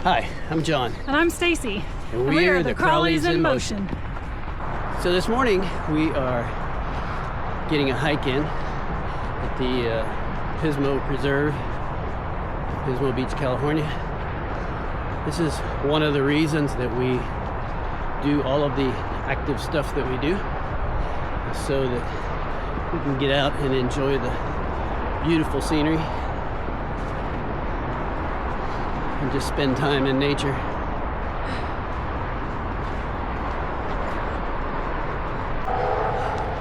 Hi, I'm John. And I'm Stacy. And we're the Crawlies in Motion. So this morning we are getting a hike in at the Pismo Preserve, Pismo Beach, California. This is one of the reasons that we do all of the active stuff that we do, so that we can get out and enjoy the beautiful scenery and just spend time in nature.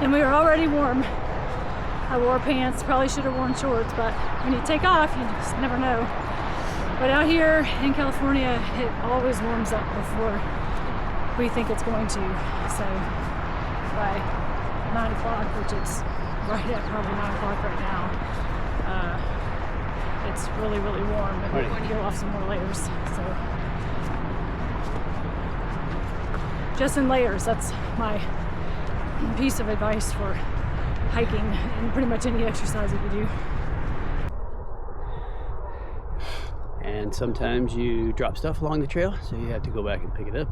And we are already warm. I wore pants, probably should have worn shorts, but when you take off, you just never know. But out here in California, it always warms up before we think it's going to. So by 9 o'clock, which it's right at probably 9 o'clock right now, it's really, really warm, and we're going to go off some more layers. So just in layers, that's my piece of advice for hiking and pretty much any exercise that you do. And sometimes you drop stuff along the trail, so you have to go back and pick it up.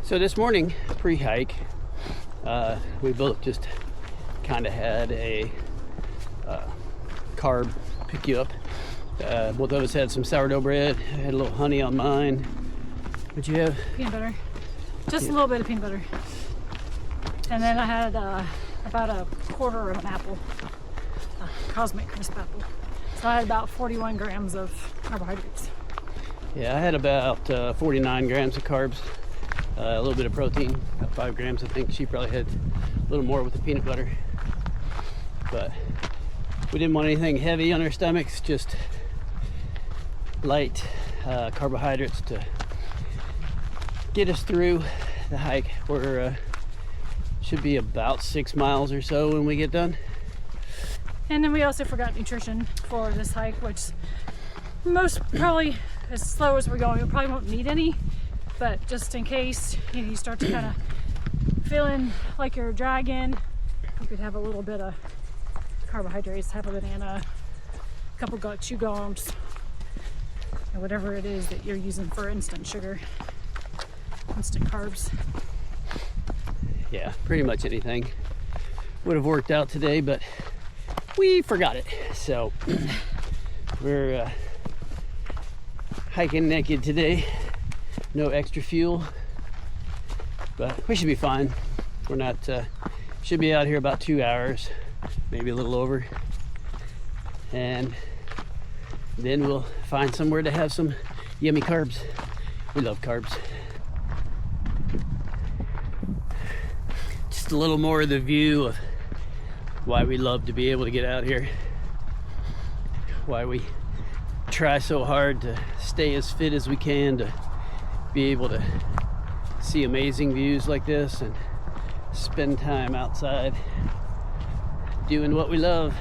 So this morning, pre-hike, we both just kind of had a carb pick you up. Both of us had some sourdough bread. I had a little honey on mine. What'd you have? Peanut butter. Just a little bit of peanut butter. And then I had about a quarter of an apple, a Cosmic Crisp apple. So I had about 41 grams of carbohydrates. Yeah, I had about 49 grams of carbs, a little bit of protein, about 5 grams. I think she probably had a little more with the peanut butter. But we didn't want anything heavy on our stomachs, just light carbohydrates to get us through the hike. We're should be about 6 miles or so when we get done. And then we also forgot nutrition for this hike, which most probably, as slow as we're going, we probably won't need any, but just in case you start to kind of feeling like you're dragging, you could have a little bit of carbohydrates, have a banana, a couple chew gums, and whatever it is that you're using for instant sugar, instant carbs. Yeah, pretty much anything would have worked out today, but we forgot it. So we're hiking naked today. No extra fuel, but we should be fine. We're not, should be out here about 2 hours, maybe a little over. And then we'll find somewhere to have some yummy carbs. We love carbs. Just a little more of the view of why we love to be able to get out here. Why we try so hard to stay as fit as we can to be able to see amazing views like this and spend time outside doing what we love.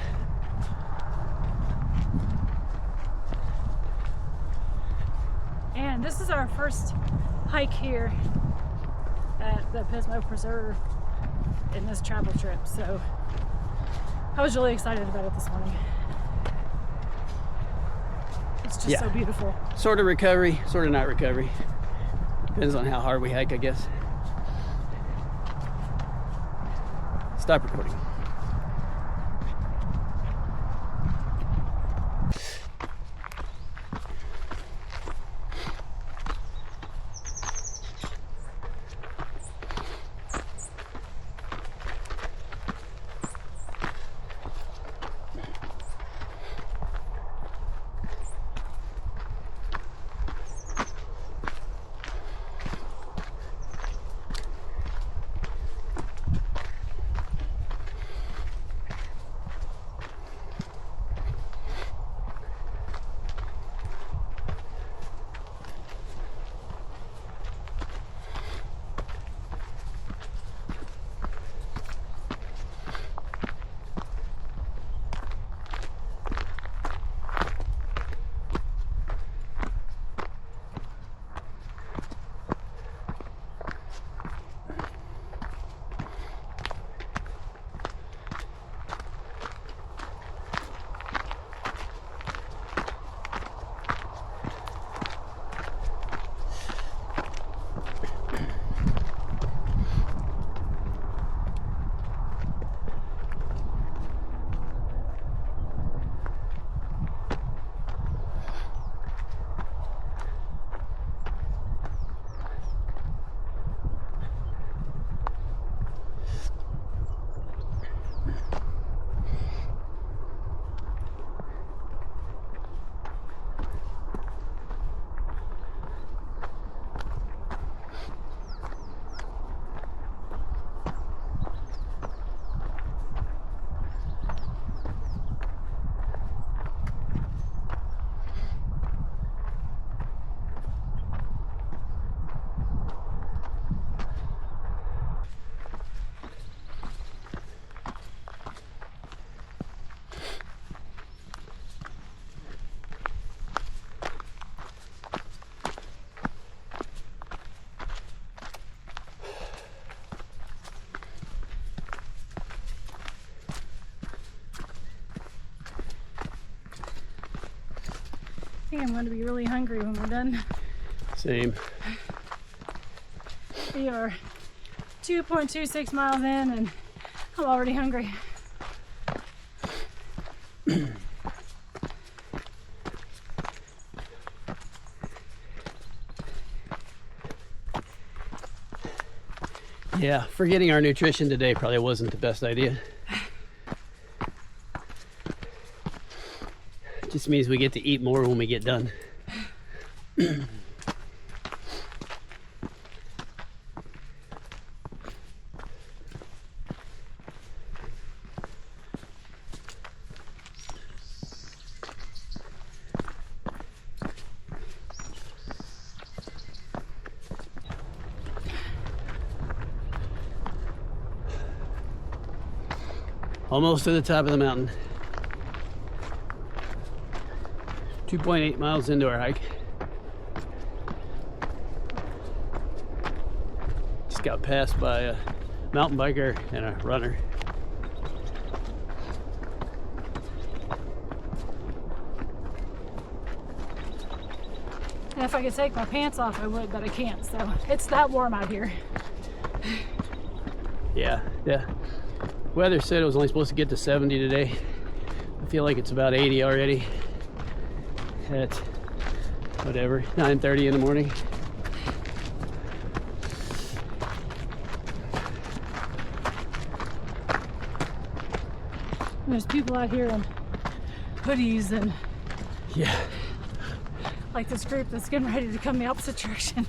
And this is our first hike here at the Pismo Preserve in this travel trip, so I was really excited about it this morning. It's just so beautiful. Sort of recovery, sort of not recovery. Depends on how hard we hike, I guess. Stop recording. think I'm going to be really hungry when we're done. Same. We are 2.26 miles in and I'm already hungry. Yeah, forgetting our nutrition today probably wasn't the best idea. Just means we get to eat more when we get done. Almost to the top of the mountain. 2.8 miles into our hike. Just got passed by a mountain biker and a runner. And if I could take my pants off, I would, but I can't. So it's that warm out here. Yeah. Weather said it was only supposed to get to 70 today. I feel like it's about 80 already at whatever, 9:30 in the morning. And there's people out here in hoodies and Yeah. like this group that's getting ready to come the opposite direction.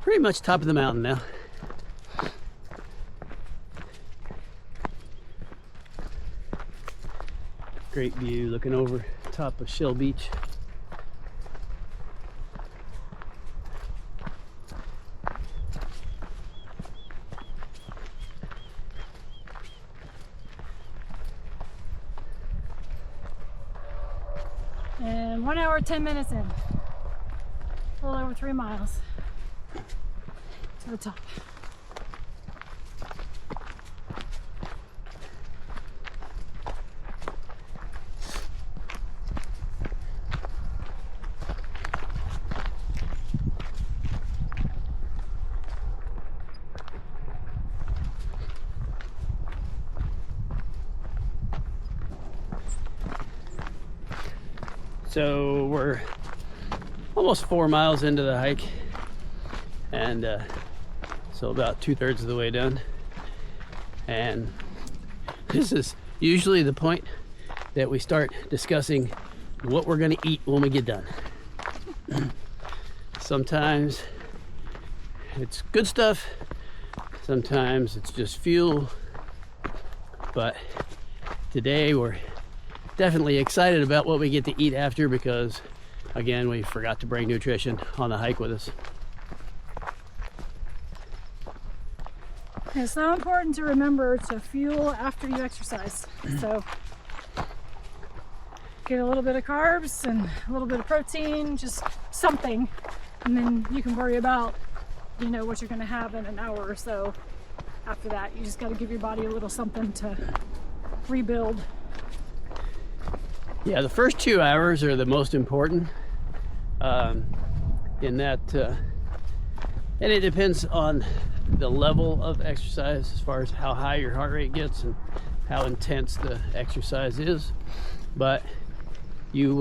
Pretty much top of the mountain now. Great view looking over top of Shell Beach. And 1 hour, 10 minutes in. A little over 3 miles to the top. So we're almost 4 miles into the hike, and so about 2/3 of the way done. And this is usually the point that we start discussing what we're going to eat when we get done. Sometimes it's good stuff, sometimes it's just fuel, but today we're definitely excited about what we get to eat after, because again, we forgot to bring nutrition on the hike with us. It's so important to remember to fuel after you exercise. So get a little bit of carbs and a little bit of protein, just something, and then you can worry about you know what you're going to have in an hour or so. After that, you just got to give your body a little something to rebuild. Yeah, the first 2 hours are the most important. In that, and it depends on the level of exercise as far as how high your heart rate gets and how intense the exercise is. But you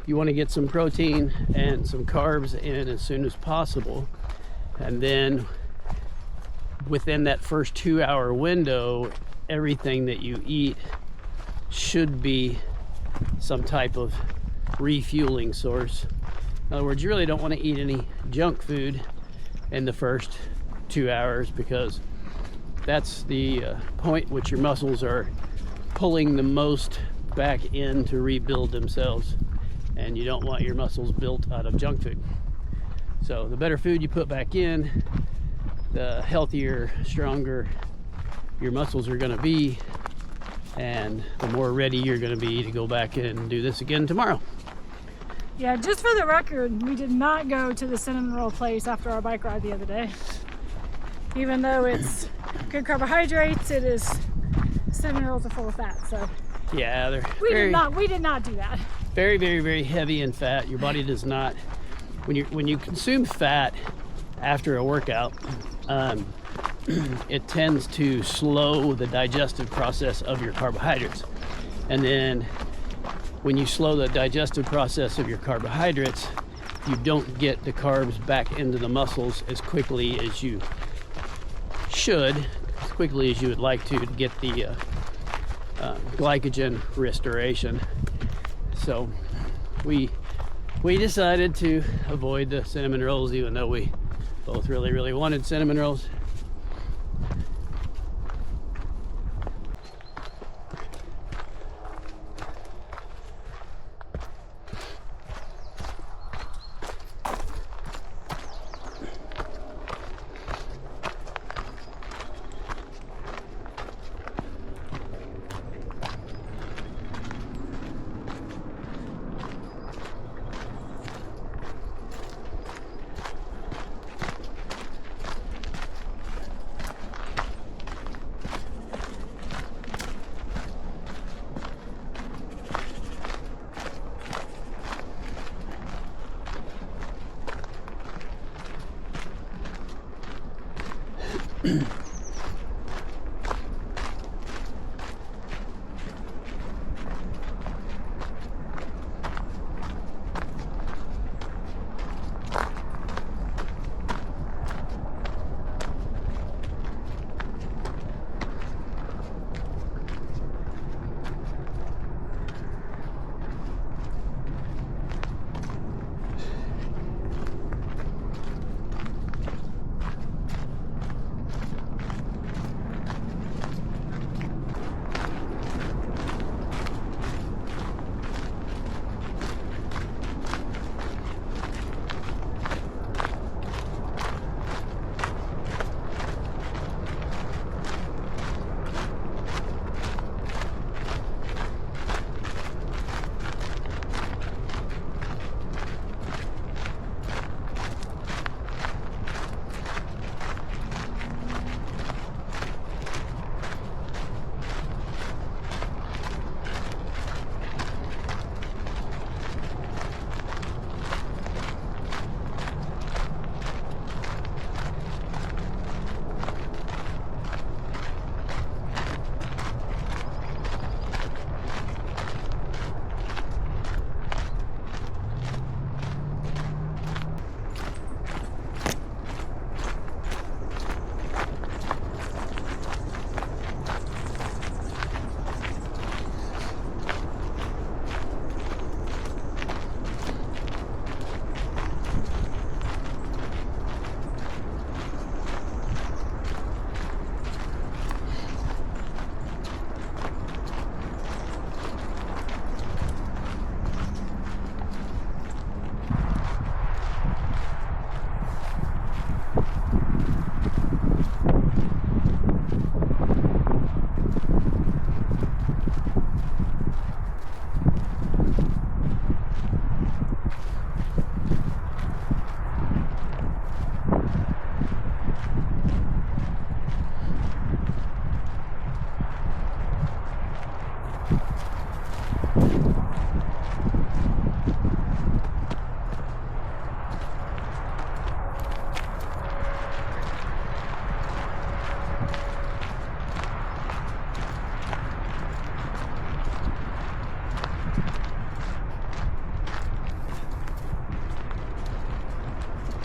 want to get some protein and some carbs in as soon as possible, and then within that first 2 hour window, everything that you eat should be some type of refueling source. In other words, you really don't want to eat any junk food in the first 2 hours, because that's the point which your muscles are pulling the most back in to rebuild themselves, and you don't want your muscles built out of junk food. So the better food you put back in, the healthier, stronger your muscles are going to be, and the more ready you're going to be to go back and do this again tomorrow. Yeah, just for the record, we did not go to the cinnamon roll place after our bike ride the other day. Even though it's good carbohydrates, it is, cinnamon rolls are full of fat, so Yeah, they're we did not do that. very, very, very heavy in fat. Your body does not, when you consume fat after a workout, it tends to slow the digestive process of your carbohydrates. And then when you slow the digestive process of your carbohydrates, you don't get the carbs back into the muscles as quickly as you should, as quickly as you would like to get the glycogen restoration. So we decided to avoid the cinnamon rolls, even though we both really, really wanted cinnamon rolls.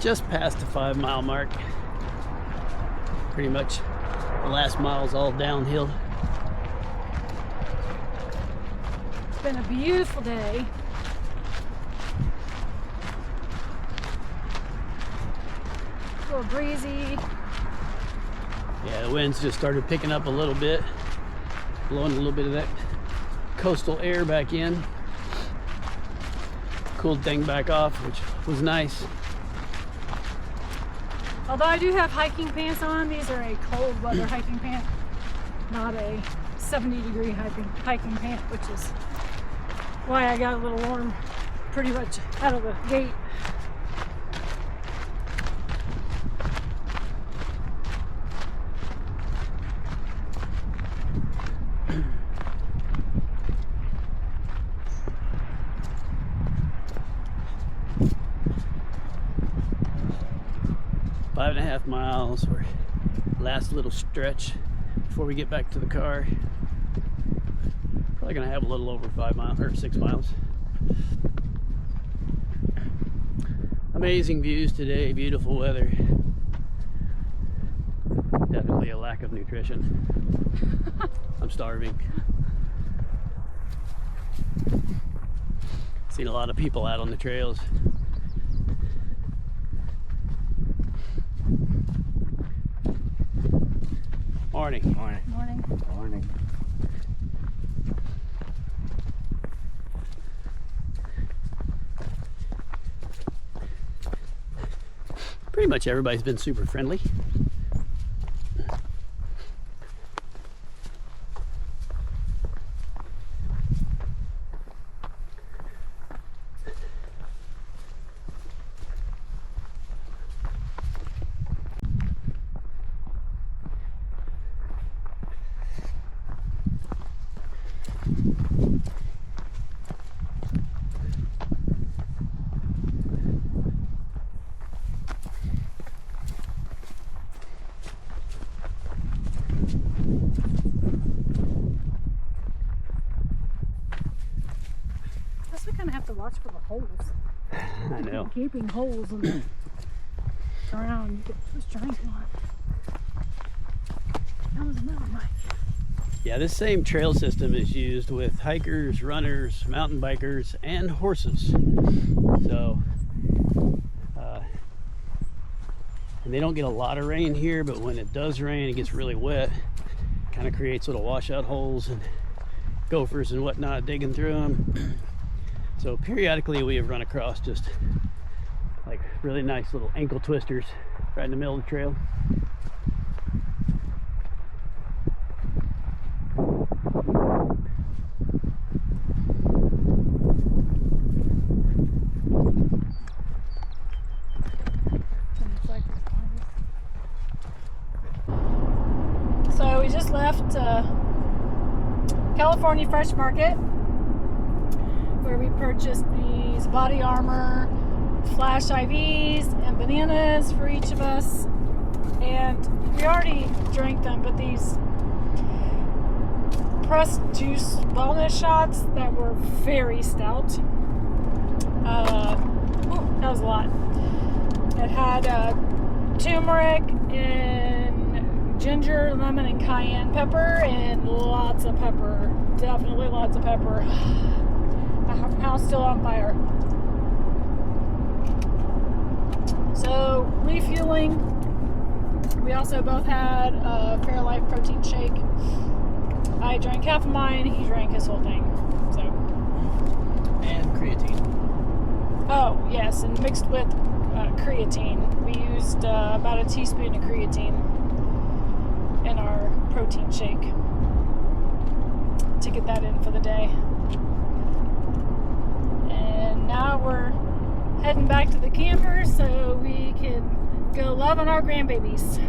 just past the 5 mile mark. Pretty much the last mile's all downhill. It's been a beautiful day. A little breezy. Yeah, the winds just started picking up a little bit, blowing a little bit of that coastal air back in. Cooled thing back off, which was nice. Although I do have hiking pants on, these are a cold weather hiking pant, not a 70-degree hiking pant, which is why I got a little warm pretty much out of the gate. Five and a half miles, or last little stretch before we get back to the car. Probably gonna have a little over 5 miles or 6 miles. Amazing views today, beautiful weather. Definitely a lack of nutrition. I'm starving. Seen a lot of people out on the trails. Morning. Morning. Morning. Morning. Pretty much everybody's been super friendly. Guess we kind of have to watch for the holes. I know. Gaping holes in the ground. You get those giant ones. That was a mountain bike. Yeah, this same trail system is used with hikers, runners, mountain bikers, and horses. So, and they don't get a lot of rain here, but when it does rain, it gets really wet. Kind of creates little washout holes and gophers and whatnot digging through them. So periodically we have run across just like really nice little ankle twisters right in the middle of the trail. So we just left California Fresh Market, where we purchased these body armor, flash IVs, and bananas for each of us. And we already drank them, but these pressed juice wellness shots that were very stout. That was a lot. It had turmeric and ginger, lemon, and cayenne pepper, and lots of pepper. Definitely lots of pepper. My house still on fire. So, refueling. We also both had a Fairlife protein shake. I drank half of mine, he drank his whole thing. So. And creatine. Oh, yes, and mixed with creatine. We used about a teaspoon of creatine in our protein shake to get that in for the day. And now we're heading back to the camper so we can go love on our grandbabies.